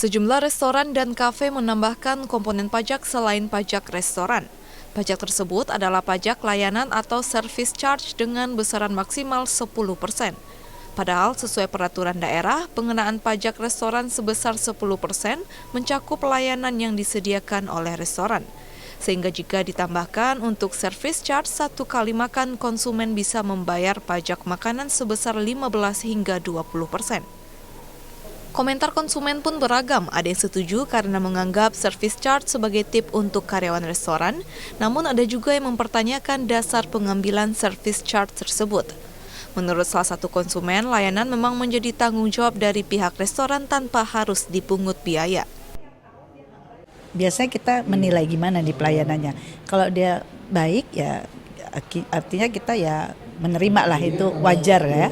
Sejumlah restoran dan kafe menambahkan komponen pajak selain pajak restoran. Pajak tersebut adalah pajak layanan atau service charge dengan besaran maksimal 10%. Padahal sesuai peraturan daerah, pengenaan pajak restoran sebesar 10% mencakup layanan yang disediakan oleh restoran. Sehingga jika ditambahkan untuk service charge, satu kali makan konsumen bisa membayar pajak makanan sebesar 15 hingga 20%. Komentar konsumen pun beragam, ada yang setuju karena menganggap service charge sebagai tip untuk karyawan restoran, namun ada juga yang mempertanyakan dasar pengambilan service charge tersebut. Menurut salah satu konsumen, layanan memang menjadi tanggung jawab dari pihak restoran tanpa harus dipungut biaya. Biasanya kita menilai gimana di pelayanannya. Kalau dia baik ya artinya kita ya menerima lah, itu wajar ya.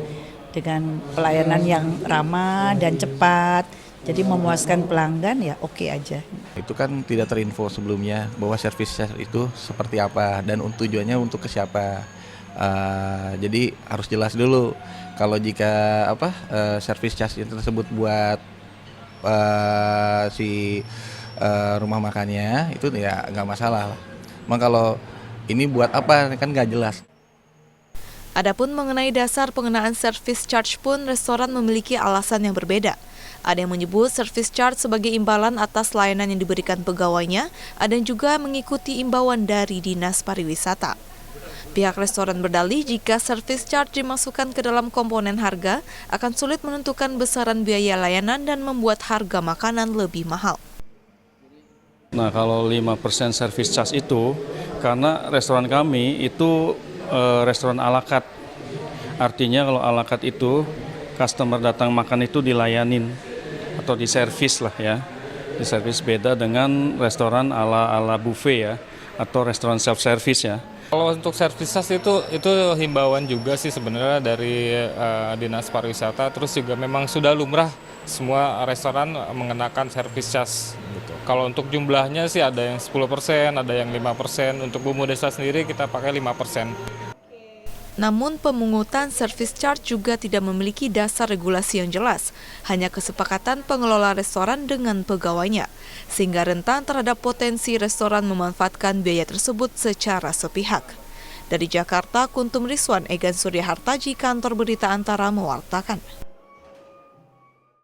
Dengan pelayanan yang ramah dan cepat, jadi memuaskan pelanggan ya oke aja. Itu kan tidak terinfo sebelumnya bahwa service charge itu seperti apa dan tujuannya untuk ke siapa. Jadi harus jelas dulu kalau jika service charge itu tersebut buat rumah makannya itu ya nggak masalah. Emang kalau ini buat apa kan nggak jelas. Adapun mengenai dasar pengenaan service charge pun restoran memiliki alasan yang berbeda. Ada yang menyebut service charge sebagai imbalan atas layanan yang diberikan pegawainya, ada yang juga mengikuti imbauan dari Dinas Pariwisata. Pihak restoran berdalih jika service charge dimasukkan ke dalam komponen harga, akan sulit menentukan besaran biaya layanan dan membuat harga makanan lebih mahal. Nah, kalau 5% service charge itu, karena restoran kami itu restoran ala carte. Artinya kalau ala carte itu customer datang makan itu dilayanin atau diservis lah ya. Diservis beda dengan restoran ala buffet ya atau restoran self service ya. Kalau untuk service charge itu himbauan juga sih sebenarnya dari Dinas Pariwisata, terus juga memang sudah lumrah semua restoran mengenakan service charge gitu. Kalau untuk jumlahnya sih ada yang 10%, ada yang 5%. Untuk bumbu desa sendiri kita pakai 5%. Namun pemungutan service charge juga tidak memiliki dasar regulasi yang jelas, hanya kesepakatan pengelola restoran dengan pegawainya, sehingga rentan terhadap potensi restoran memanfaatkan biaya tersebut secara sepihak. Dari Jakarta, Kuntum Rizwan, Egan Surya Hartaji, Kantor Berita Antara mewartakan.